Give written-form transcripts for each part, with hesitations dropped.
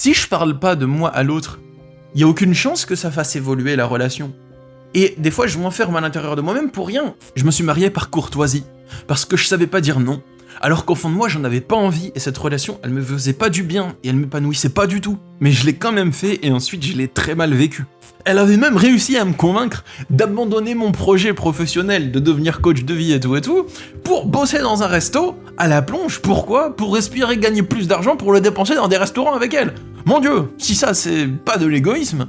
si je parle pas de moi à l'autre, y a aucune chance que ça fasse évoluer la relation. Et des fois, je m'enferme à l'intérieur de moi-même pour rien. Je me suis marié par courtoisie, parce que je savais pas dire non, alors qu'au fond de moi, j'en avais pas envie, et cette relation, elle me faisait pas du bien, et elle m'épanouissait pas du tout. Mais je l'ai quand même fait, et ensuite, je l'ai très mal vécu. Elle avait même réussi à me convaincre d'abandonner mon projet professionnel, de devenir coach de vie et tout, pour bosser dans un resto, à la plonge. Pourquoi ? Pour respirer, gagner plus d'argent, pour le dépenser dans des restaurants avec elle. Mon Dieu, si ça, c'est pas de l'égoïsme.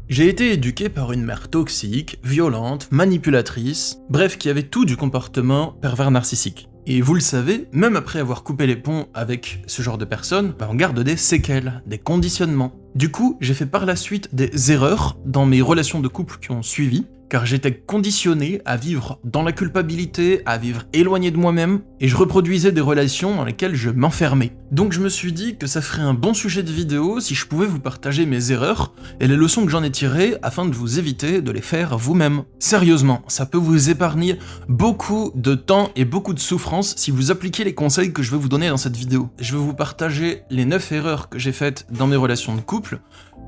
J'ai été éduqué par une mère toxique, violente, manipulatrice, bref, qui avait tout du comportement pervers narcissique. Et vous le savez, même après avoir coupé les ponts avec ce genre de personnes, on garde des séquelles, des conditionnements. Du coup, j'ai fait par la suite des erreurs dans mes relations de couple qui ont suivi, car j'étais conditionné à vivre dans la culpabilité, à vivre éloigné de moi-même, et je reproduisais des relations dans lesquelles je m'enfermais. Donc je me suis dit que ça ferait un bon sujet de vidéo si je pouvais vous partager mes erreurs et les leçons que j'en ai tirées afin de vous éviter de les faire vous-même. Sérieusement, ça peut vous épargner beaucoup de temps et beaucoup de souffrance si vous appliquez les conseils que je vais vous donner dans cette vidéo. Je vais vous partager les 9 erreurs que j'ai faites dans mes relations de couple,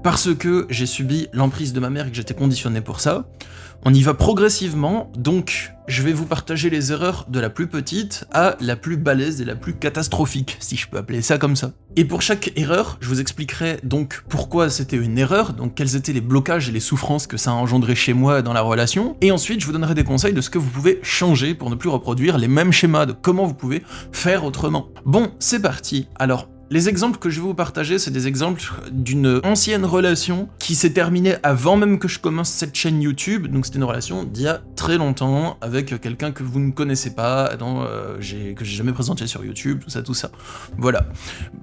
parce que j'ai subi l'emprise de ma mère et que j'étais conditionné pour ça. On y va progressivement, donc je vais vous partager les erreurs de la plus petite à la plus balèze et la plus catastrophique, si je peux appeler ça comme ça. Et pour chaque erreur, je vous expliquerai donc pourquoi c'était une erreur, donc quels étaient les blocages et les souffrances que ça a engendré chez moi dans la relation, et ensuite je vous donnerai des conseils de ce que vous pouvez changer pour ne plus reproduire les mêmes schémas, de comment vous pouvez faire autrement. Bon, c'est parti. Alors, les exemples que je vais vous partager, c'est des exemples d'une ancienne relation qui s'est terminée avant même que je commence cette chaîne YouTube, donc c'était une relation d'il y a très longtemps, avec quelqu'un que vous ne connaissez pas, que j'ai jamais présenté sur YouTube, tout ça. Voilà,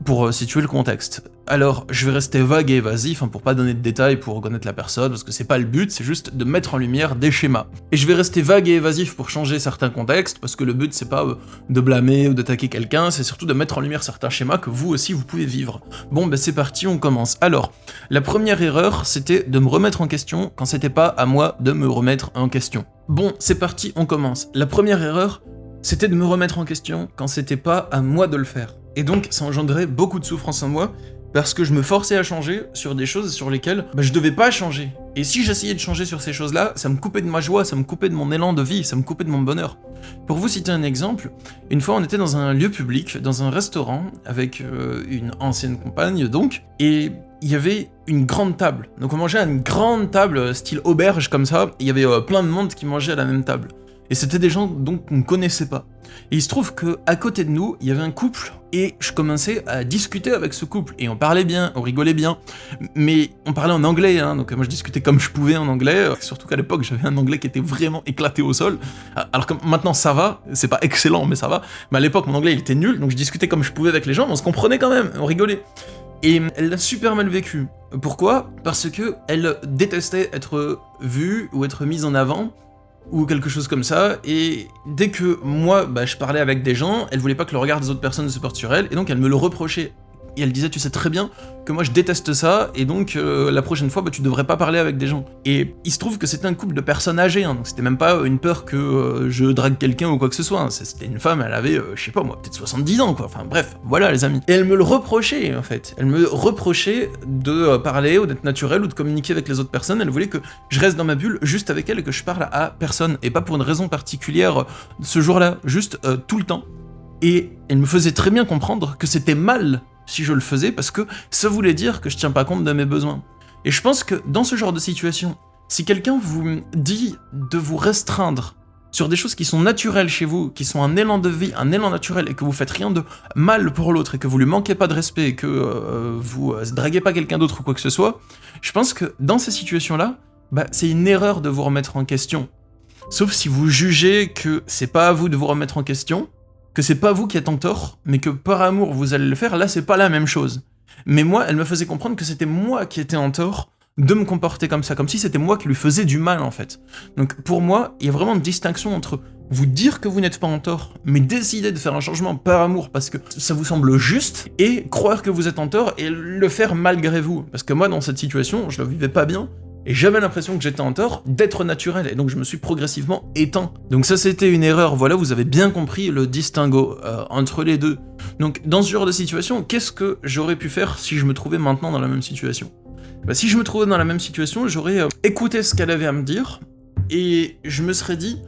pour situer le contexte. Alors, je vais rester vague et évasif, pour pas donner de détails pour reconnaître la personne, parce que c'est pas le but, c'est juste de mettre en lumière des schémas. Et je vais rester vague et évasif pour changer certains contextes, parce que le but c'est pas de blâmer ou d'attaquer quelqu'un, c'est surtout de mettre en lumière certains schémas que vous aussi vous pouvez vivre. Bon, c'est parti, on commence. Alors, la première erreur, c'était de me remettre en question quand c'était pas à moi de me remettre en question. Bon, c'est parti, on commence. La première erreur, c'était de me remettre en question quand c'était pas à moi de le faire. Et donc, ça engendrait beaucoup de souffrance en moi, parce que je me forçais à changer sur des choses sur lesquelles je devais pas changer. Et si j'essayais de changer sur ces choses-là, ça me coupait de ma joie, ça me coupait de mon élan de vie, ça me coupait de mon bonheur. Pour vous citer un exemple, une fois on était dans un lieu public, dans un restaurant, avec une ancienne compagne donc, et il y avait une grande table. Donc on mangeait à une grande table, style auberge comme ça, et il y avait plein de monde qui mangeait à la même table. Et c'était des gens donc qu'on ne connaissait pas. Et il se trouve que à côté de nous, il y avait un couple, et je commençais à discuter avec ce couple, et on parlait bien, on rigolait bien, mais on parlait en anglais, donc moi je discutais comme je pouvais en anglais, surtout qu'à l'époque j'avais un anglais qui était vraiment éclaté au sol, alors que maintenant ça va, c'est pas excellent mais ça va, mais à l'époque mon anglais il était nul, donc je discutais comme je pouvais avec les gens, mais on se comprenait quand même, on rigolait. Et elle l'a super mal vécu. Pourquoi ? Parce que elle détestait être vue ou être mise en avant, ou quelque chose comme ça, et dès que moi, je parlais avec des gens, elle voulait pas que le regard des autres personnes se porte sur elle, et donc elle me le reprochait. Et elle disait, tu sais très bien que moi je déteste ça, et donc la prochaine fois, tu devrais pas parler avec des gens. Et il se trouve que c'était un couple de personnes âgées, donc c'était même pas une peur que je drague quelqu'un ou quoi que ce soit, c'était une femme, elle avait, je sais pas moi, peut-être 70 ans, quoi, enfin bref, voilà les amis. Et elle me le reprochait, en fait, elle me reprochait de parler, ou d'être naturel, ou de communiquer avec les autres personnes, elle voulait que je reste dans ma bulle, juste avec elle, et que je parle à personne, et pas pour une raison particulière ce jour-là, juste tout le temps. Et elle me faisait très bien comprendre que c'était mal si je le faisais, parce que ça voulait dire que je tiens pas compte de mes besoins. Et je pense que dans ce genre de situation, si quelqu'un vous dit de vous restreindre sur des choses qui sont naturelles chez vous, qui sont un élan de vie, un élan naturel, et que vous faites rien de mal pour l'autre, et que vous lui manquez pas de respect, et que vous draguez pas quelqu'un d'autre ou quoi que ce soit, je pense que dans ces situations-là, c'est une erreur de vous remettre en question. Sauf si vous jugez que c'est pas à vous de vous remettre en question, que c'est pas vous qui êtes en tort, mais que par amour vous allez le faire, là c'est pas la même chose. Mais moi, elle me faisait comprendre que c'était moi qui étais en tort de me comporter comme ça, comme si c'était moi qui lui faisais du mal en fait. Donc pour moi, il y a vraiment une distinction entre vous dire que vous n'êtes pas en tort, mais décider de faire un changement par amour parce que ça vous semble juste, et croire que vous êtes en tort et le faire malgré vous. Parce que moi, dans cette situation, je le vivais pas bien, Et j'avais l'impression que j'étais en tort d'être naturel, et donc je me suis progressivement éteint. Donc ça c'était une erreur, voilà, vous avez bien compris le distinguo entre les deux. Donc dans ce genre de situation, qu'est-ce que j'aurais pu faire si je me trouvais maintenant dans la même situation ? Si je me trouvais dans la même situation, j'aurais écouté ce qu'elle avait à me dire, et je me serais dit,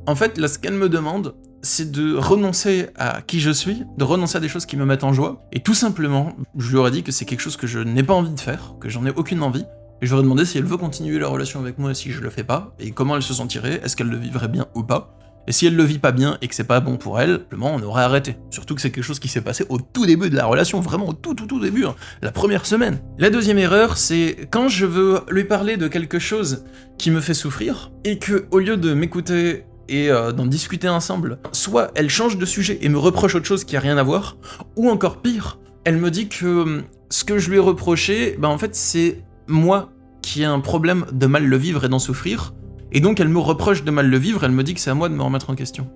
en fait là ce qu'elle me demande, c'est de renoncer à qui je suis, de renoncer à des choses qui me mettent en joie, et tout simplement, je lui aurais dit que c'est quelque chose que je n'ai pas envie de faire, que j'en ai aucune envie, et je lui aurais demandé si elle veut continuer la relation avec moi si je le fais pas, et comment elle se sentirait, est-ce qu'elle le vivrait bien ou pas. Et si elle le vit pas bien et que c'est pas bon pour elle, simplement on aurait arrêté. Surtout que c'est quelque chose qui s'est passé au tout début de la relation, vraiment au tout début, hein, la première semaine. La deuxième erreur, c'est quand je veux lui parler de quelque chose qui me fait souffrir, et que au lieu de m'écouter et d'en discuter ensemble, soit elle change de sujet et me reproche autre chose qui a rien à voir, ou encore pire, elle me dit que ce que je lui ai reproché, en fait c'est moi qui ai un problème de mal le vivre et d'en souffrir, et donc elle me reproche de mal le vivre, elle me dit que c'est à moi de me remettre en question.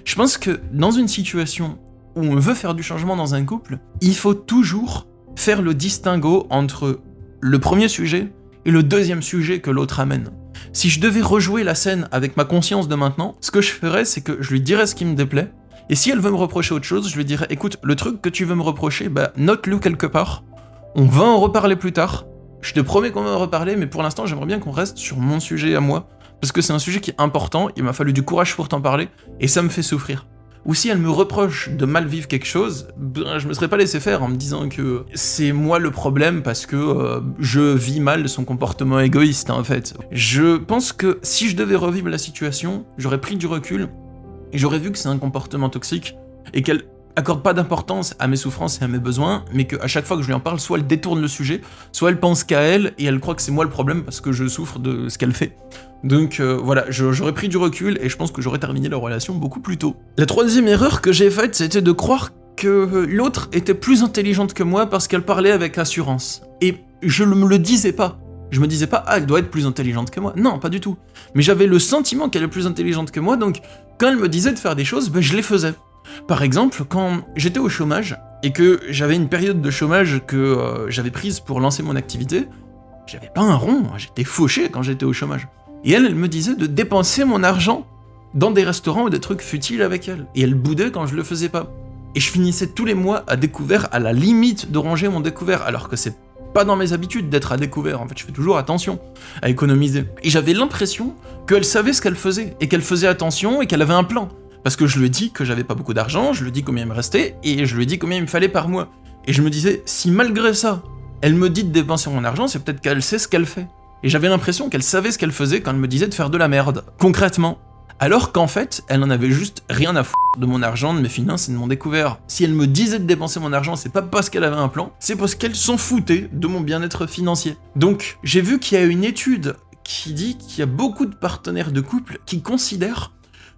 Je pense que dans une situation où on veut faire du changement dans un couple, il faut toujours faire le distinguo entre le premier sujet et le deuxième sujet que l'autre amène. Si je devais rejouer la scène avec ma conscience de maintenant, ce que je ferais, c'est que je lui dirais ce qui me déplaît, et si elle veut me reprocher autre chose, je lui dirais, écoute, le truc que tu veux me reprocher, note-le quelque part, on va en reparler plus tard, je te promets qu'on va en reparler, mais pour l'instant, j'aimerais bien qu'on reste sur mon sujet à moi, parce que c'est un sujet qui est important, il m'a fallu du courage pour t'en parler, et ça me fait souffrir. Ou si elle me reproche de mal vivre quelque chose, je me serais pas laissé faire en me disant que c'est moi le problème parce que je vis mal son comportement égoïste en fait. Je pense que si je devais revivre la situation, j'aurais pris du recul, et j'aurais vu que c'est un comportement toxique, et qu'elle accorde pas d'importance à mes souffrances et à mes besoins, mais qu'à chaque fois que je lui en parle, soit elle détourne le sujet, soit elle pense qu'à elle, et elle croit que c'est moi le problème parce que je souffre de ce qu'elle fait. Donc voilà, j'aurais pris du recul, et je pense que j'aurais terminé la relation beaucoup plus tôt. La troisième erreur que j'ai faite, c'était de croire que l'autre était plus intelligente que moi parce qu'elle parlait avec assurance. Et je ne me le disais pas. Je me disais pas, elle doit être plus intelligente que moi. Non, pas du tout. Mais j'avais le sentiment qu'elle est plus intelligente que moi, donc quand elle me disait de faire des choses, je les faisais. Par exemple, quand j'étais au chômage, et que j'avais une période de chômage que j'avais prise pour lancer mon activité, j'avais pas un rond, j'étais fauché quand j'étais au chômage. Et elle me disait de dépenser mon argent dans des restaurants ou des trucs futiles avec elle. Et elle boudait quand je le faisais pas. Et je finissais tous les mois à découvert, à la limite de ranger mon découvert, alors que c'est pas dans mes habitudes d'être à découvert, en fait je fais toujours attention à économiser. Et j'avais l'impression qu'elle savait ce qu'elle faisait, et qu'elle faisait attention, et qu'elle avait un plan. Parce que je lui ai dit que j'avais pas beaucoup d'argent, je lui ai dit combien il me restait, et je lui ai dit combien il me fallait par mois. Et je me disais, si malgré ça, elle me dit de dépenser mon argent, c'est peut-être qu'elle sait ce qu'elle fait. Et j'avais l'impression qu'elle savait ce qu'elle faisait quand elle me disait de faire de la merde, concrètement. Alors qu'en fait, elle en avait juste rien à foutre de mon argent, de mes finances et de mon découvert. Si elle me disait de dépenser mon argent, c'est pas parce qu'elle avait un plan, c'est parce qu'elle s'en foutait de mon bien-être financier. Donc, j'ai vu qu'il y a une étude qui dit qu'il y a beaucoup de partenaires de couple qui considèrent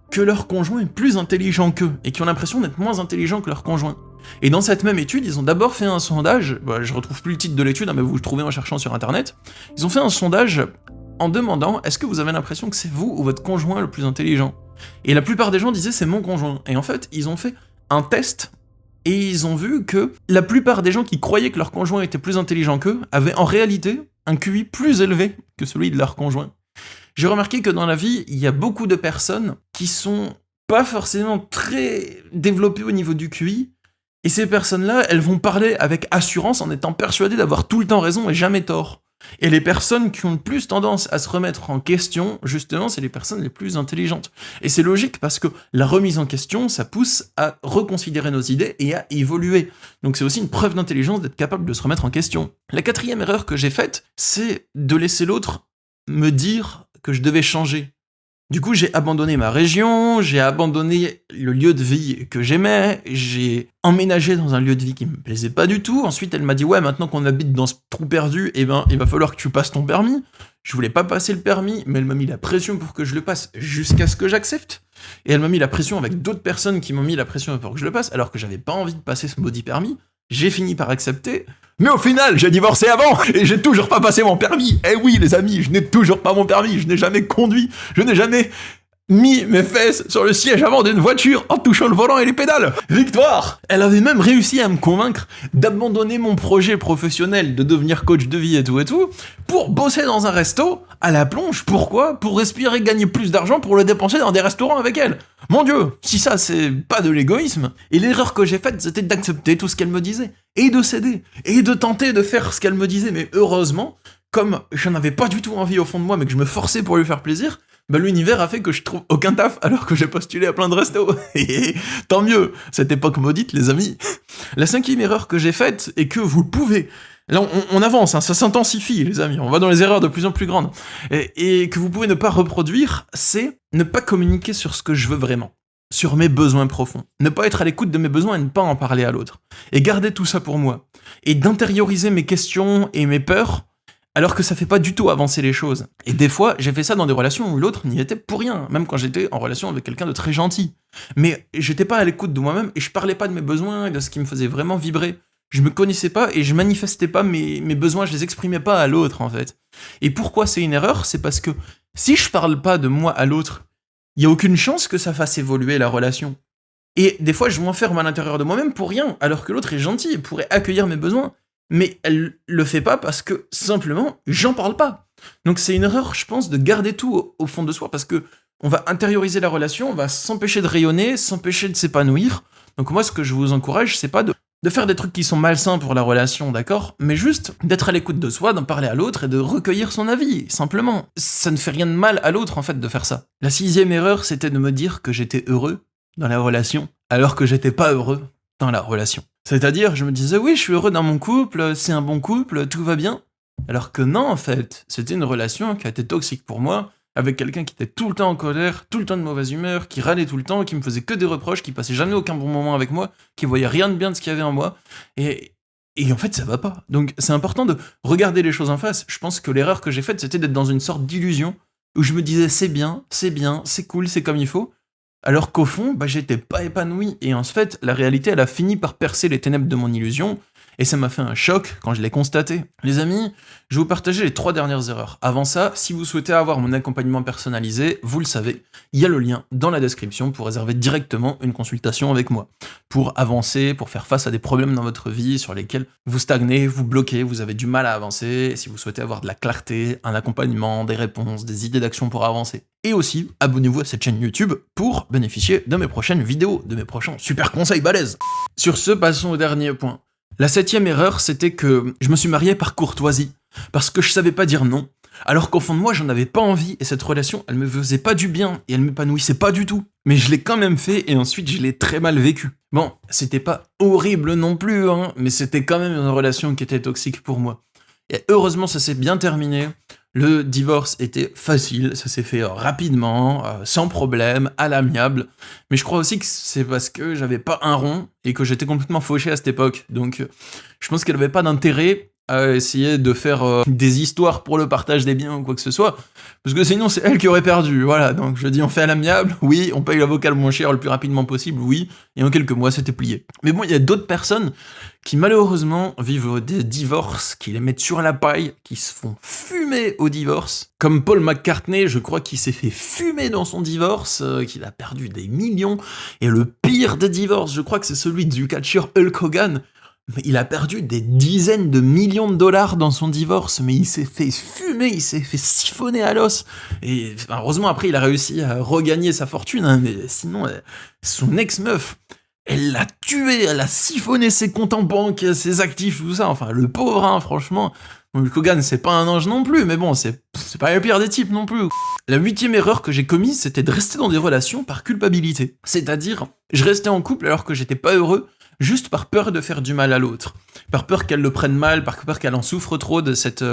que leur conjoint est plus intelligent qu'eux, et qui ont l'impression d'être moins intelligents que leur conjoint. Et dans cette même étude, ils ont d'abord fait un sondage, je retrouve plus le titre de l'étude, mais vous le trouvez en cherchant sur internet, ils ont fait un sondage en demandant, est-ce que vous avez l'impression que c'est vous ou votre conjoint le plus intelligent ? Et la plupart des gens disaient, c'est mon conjoint. Et en fait, ils ont fait un test, et ils ont vu que la plupart des gens qui croyaient que leur conjoint était plus intelligent qu'eux, avaient en réalité un QI plus élevé que celui de leur conjoint. J'ai remarqué que dans la vie, il y a beaucoup de personnes qui sont pas forcément très développées au niveau du QI, et ces personnes-là, elles vont parler avec assurance en étant persuadées d'avoir tout le temps raison et jamais tort. Et les personnes qui ont le plus tendance à se remettre en question, justement, c'est les personnes les plus intelligentes. Et c'est logique parce que la remise en question, ça pousse à reconsidérer nos idées et à évoluer. Donc c'est aussi une preuve d'intelligence d'être capable de se remettre en question. La quatrième erreur que j'ai faite, c'est de laisser l'autre me dire que je devais changer. Du coup, j'ai abandonné ma région, j'ai abandonné le lieu de vie que j'aimais, j'ai emménagé dans un lieu de vie qui me plaisait pas du tout. Ensuite, elle m'a dit « Ouais, maintenant qu'on habite dans ce trou perdu, il va falloir que tu passes ton permis. » Je voulais pas passer le permis, mais elle m'a mis la pression pour que je le passe jusqu'à ce que j'accepte. Et elle m'a mis la pression avec d'autres personnes qui m'ont mis la pression pour que je le passe, alors que j'avais pas envie de passer ce maudit permis. J'ai fini par accepter, mais au final, j'ai divorcé avant, et j'ai toujours pas passé mon permis. Eh oui, les amis, je n'ai toujours pas mon permis, je n'ai jamais conduit, je n'ai jamais mis mes fesses sur le siège avant d'une voiture en touchant le volant et les pédales. Victoire! Elle avait même réussi à me convaincre d'abandonner mon projet professionnel de devenir coach de vie et tout, pour bosser dans un resto à la plonge. Pourquoi? Pour respirer, gagner plus d'argent pour le dépenser dans des restaurants avec elle. Mon Dieu, si ça c'est pas de l'égoïsme. Et l'erreur que j'ai faite, c'était d'accepter tout ce qu'elle me disait, et de céder, et de tenter de faire ce qu'elle me disait. Mais heureusement, comme je n'avais pas du tout envie au fond de moi, mais que je me forçais pour lui faire plaisir, bah l'univers a fait que je trouve aucun taf alors que j'ai postulé à plein de restos. Et tant mieux, cette époque maudite, les amis. La 5e erreur que j'ai faite, et que vous pouvez... Là, on avance, hein, ça s'intensifie, les amis. On va dans les erreurs de plus en plus grandes. Et que vous pouvez ne pas reproduire, c'est ne pas communiquer sur ce que je veux vraiment. Sur mes besoins profonds. Ne pas être à l'écoute de mes besoins et ne pas en parler à l'autre. Et garder tout ça pour moi. Et d'intérioriser mes questions et mes peurs, alors que ça fait pas du tout avancer les choses. Et des fois, j'ai fait ça dans des relations où l'autre n'y était pour rien, même quand j'étais en relation avec quelqu'un de très gentil. Mais j'étais pas à l'écoute de moi-même et je parlais pas de mes besoins et de ce qui me faisait vraiment vibrer. Je me connaissais pas et je manifestais pas mes besoins, je les exprimais pas à l'autre en fait. Et pourquoi c'est une erreur? C'est parce que si je parle pas de moi à l'autre, il y a aucune chance que ça fasse évoluer la relation. Et des fois, je m'enferme à l'intérieur de moi-même pour rien, alors que l'autre est gentil et pourrait accueillir mes besoins. Mais elle le fait pas parce que, simplement, j'en parle pas. Donc c'est une erreur, je pense, de garder tout au fond de soi, parce que on va intérioriser la relation, on va s'empêcher de rayonner, s'empêcher de s'épanouir. Donc moi, ce que je vous encourage, c'est pas de faire des trucs qui sont malsains pour la relation, d'accord? Mais juste d'être à l'écoute de soi, d'en parler à l'autre et de recueillir son avis, simplement. Ça ne fait rien de mal à l'autre, en fait, de faire ça. La 6e erreur, c'était de me dire que j'étais heureux dans la relation, alors que j'étais pas heureux dans la relation. C'est-à-dire, je me disais, oui, je suis heureux dans mon couple, c'est un bon couple, tout va bien. Alors que non, en fait, c'était une relation qui a été toxique pour moi, avec quelqu'un qui était tout le temps en colère, tout le temps de mauvaise humeur, qui râlait tout le temps, qui me faisait que des reproches, qui passait jamais aucun bon moment avec moi, qui voyait rien de bien de ce qu'il y avait en moi. Et en fait, ça va pas. Donc, c'est important de regarder les choses en face. Je pense que l'erreur que j'ai faite, c'était d'être dans une sorte d'illusion, où je me disais, c'est bien, c'est cool, c'est comme il faut. Alors qu'au fond, j'étais pas épanoui, et en fait, la réalité, elle a fini par percer les ténèbres de mon illusion, et ça m'a fait un choc quand je l'ai constaté. Les amis, je vais vous partager les 3 dernières erreurs. Avant ça, si vous souhaitez avoir mon accompagnement personnalisé, vous le savez, il y a le lien dans la description pour réserver directement une consultation avec moi. Pour avancer, pour faire face à des problèmes dans votre vie sur lesquels vous stagnez, vous bloquez, vous avez du mal à avancer, si vous souhaitez avoir de la clarté, un accompagnement, des réponses, des idées d'action pour avancer. Et aussi, abonnez-vous à cette chaîne YouTube pour bénéficier de mes prochaines vidéos, de mes prochains super conseils balèzes. Sur ce, passons au dernier point. La 7e erreur, c'était que je me suis marié par courtoisie, parce que je savais pas dire non, alors qu'au fond de moi, j'en avais pas envie, et cette relation, elle me faisait pas du bien, et elle m'épanouissait pas du tout. Mais je l'ai quand même fait, et ensuite, je l'ai très mal vécu. Bon, c'était pas horrible non plus, hein, mais c'était quand même une relation qui était toxique pour moi. Et heureusement, ça s'est bien terminé. Le divorce était facile, ça s'est fait rapidement, sans problème, à l'amiable. Mais je crois aussi que c'est parce que j'avais pas un rond et que j'étais complètement fauché à cette époque. Donc je pense qu'elle avait pas d'intérêt à essayer de faire des histoires pour le partage des biens ou quoi que ce soit. Parce que sinon c'est elle qui aurait perdu, voilà. Donc je dis on fait à l'amiable, oui, on paye l'avocat le moins cher le plus rapidement possible, oui. Et en quelques mois c'était plié. Mais bon, il y a d'autres personnes qui malheureusement vivent des divorces, qui les mettent sur la paille, qui se font fumer au divorce. Comme Paul McCartney, je crois qu'il s'est fait fumer dans son divorce, qu'il a perdu des millions. Et le pire des divorces, je crois que c'est celui du catcheur Hulk Hogan. Mais il a perdu des dizaines de millions de dollars dans son divorce, mais il s'est fait fumer, il s'est fait siphonner à l'os. Et heureusement, après, il a réussi à regagner sa fortune, hein, mais sinon, son ex-meuf, elle l'a tué, elle a siphonné ses comptes en banque, ses actifs, tout ça. Enfin, le pauvre, hein, franchement. Hulk Hogan, c'est pas un ange non plus, mais bon, c'est pas le pire des types non plus. La 8e erreur que j'ai commise, c'était de rester dans des relations par culpabilité. C'est-à-dire, je restais en couple alors que j'étais pas heureux, juste par peur de faire du mal à l'autre. Par peur qu'elle le prenne mal, par peur qu'elle en souffre trop de cette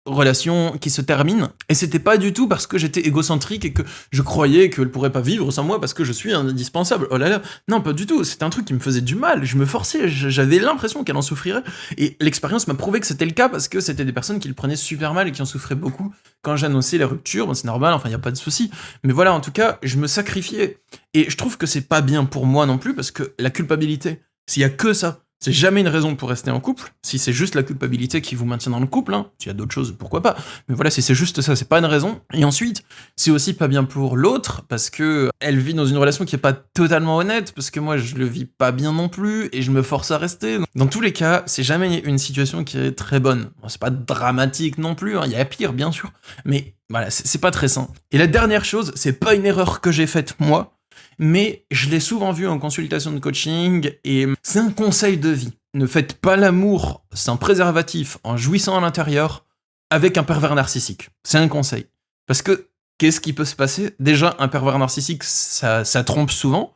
relation qui se termine. Et c'était pas du tout parce que j'étais égocentrique et que je croyais qu'elle pourrait pas vivre sans moi parce que je suis indispensable. Oh là là, non, pas du tout. C'était un truc qui me faisait du mal. Je me forçais, j'avais l'impression qu'elle en souffrirait. Et l'expérience m'a prouvé que c'était le cas parce que c'était des personnes qui le prenaient super mal et qui en souffraient beaucoup quand j'annonçais la rupture. Bon, c'est normal, enfin, y a pas de souci. Mais voilà, en tout cas, je me sacrifiais. Et je trouve que c'est pas bien pour moi non plus parce que la culpabilité, s'il y a que ça, c'est jamais une raison pour rester en couple. Si c'est juste la culpabilité qui vous maintient dans le couple, hein, s'il y a d'autres choses, pourquoi pas. Mais voilà, si c'est juste ça, c'est pas une raison. Et ensuite, c'est aussi pas bien pour l'autre, parce que elle vit dans une relation qui est pas totalement honnête, parce que moi, je le vis pas bien non plus, et je me force à rester. Dans tous les cas, c'est jamais une situation qui est très bonne. Bon, c'est pas dramatique non plus, hein, il y a pire, bien sûr, mais voilà, c'est pas très sain. Et la dernière chose, c'est pas une erreur que j'ai faite moi, mais je l'ai souvent vu en consultation de coaching, et c'est un conseil de vie. Ne faites pas l'amour sans préservatif, en jouissant à l'intérieur, avec un pervers narcissique. C'est un conseil. Parce que, qu'est-ce qui peut se passer? Déjà, un pervers narcissique, ça trompe souvent,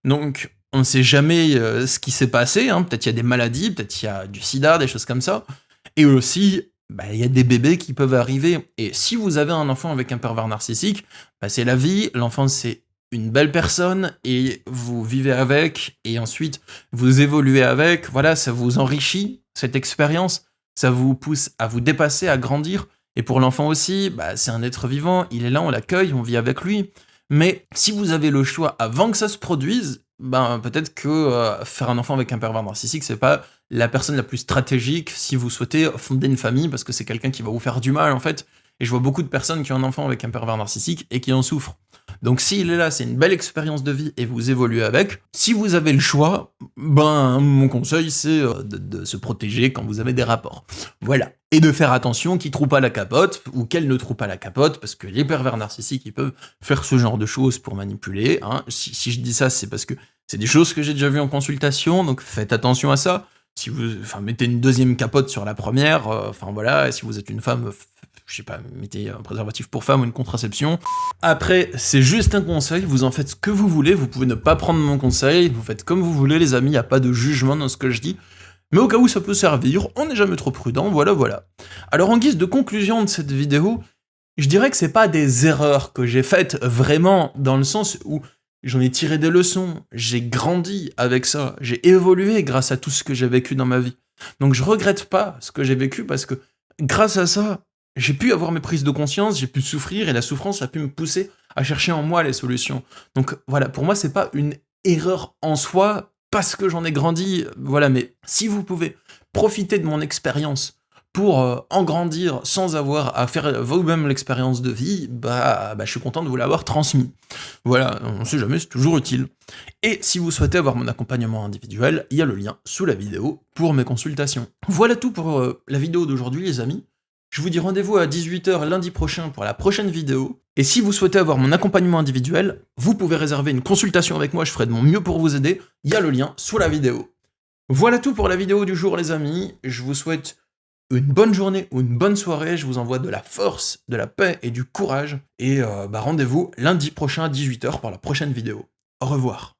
donc on ne sait jamais ce qui s'est passé, hein. Peut-être il y a des maladies, peut-être il y a du sida, des choses comme ça, et aussi, il y a des bébés qui peuvent arriver, et si vous avez un enfant avec un pervers narcissique, c'est la vie, l'enfant c'est une belle personne, et vous vivez avec, et ensuite vous évoluez avec, voilà, ça vous enrichit, cette expérience, ça vous pousse à vous dépasser, à grandir, et pour l'enfant aussi, c'est un être vivant, il est là, on l'accueille, on vit avec lui, mais si vous avez le choix avant que ça se produise, peut-être que faire un enfant avec un pervers narcissique, c'est pas la personne la plus stratégique si vous souhaitez fonder une famille, parce que c'est quelqu'un qui va vous faire du mal, en fait, et je vois beaucoup de personnes qui ont un enfant avec un pervers narcissique et qui en souffrent. Donc s'il est là, c'est une belle expérience de vie et vous évoluez avec. Si vous avez le choix, mon conseil c'est de se protéger quand vous avez des rapports. Voilà. Et de faire attention qu'il trouve pas la capote ou qu'elle ne trouve pas la capote, parce que les pervers narcissiques, ils peuvent faire ce genre de choses pour manipuler. Hein. Si je dis ça, c'est parce que c'est des choses que j'ai déjà vues en consultation, donc faites attention à ça. Si vous, mettez une deuxième capote sur la première, voilà, si vous êtes une femme, je sais pas, mettez un préservatif pour femme ou une contraception. Après, c'est juste un conseil, vous en faites ce que vous voulez, vous pouvez ne pas prendre mon conseil, vous faites comme vous voulez les amis, il n'y a pas de jugement dans ce que je dis, mais au cas où ça peut servir, on n'est jamais trop prudent, voilà. Alors en guise de conclusion de cette vidéo, je dirais que c'est pas des erreurs que j'ai faites vraiment, dans le sens où j'en ai tiré des leçons, j'ai grandi avec ça, j'ai évolué grâce à tout ce que j'ai vécu dans ma vie. Donc je regrette pas ce que j'ai vécu parce que grâce à ça, j'ai pu avoir mes prises de conscience, j'ai pu souffrir et la souffrance a pu me pousser à chercher en moi les solutions. Donc voilà, pour moi c'est pas une erreur en soi parce que j'en ai grandi, voilà, mais si vous pouvez profiter de mon expérience pour en grandir sans avoir à faire vous-même l'expérience de vie, je suis content de vous l'avoir transmis. Voilà, on sait jamais, c'est toujours utile. Et si vous souhaitez avoir mon accompagnement individuel, il y a le lien sous la vidéo pour mes consultations. Voilà tout pour la vidéo d'aujourd'hui les amis. Je vous dis rendez-vous à 18h lundi prochain pour la prochaine vidéo. Et si vous souhaitez avoir mon accompagnement individuel, vous pouvez réserver une consultation avec moi, je ferai de mon mieux pour vous aider. Il y a le lien sous la vidéo. Voilà tout pour la vidéo du jour les amis. Je vous souhaite une bonne journée ou une bonne soirée, je vous envoie de la force, de la paix et du courage. Et rendez-vous lundi prochain à 18h pour la prochaine vidéo. Au revoir.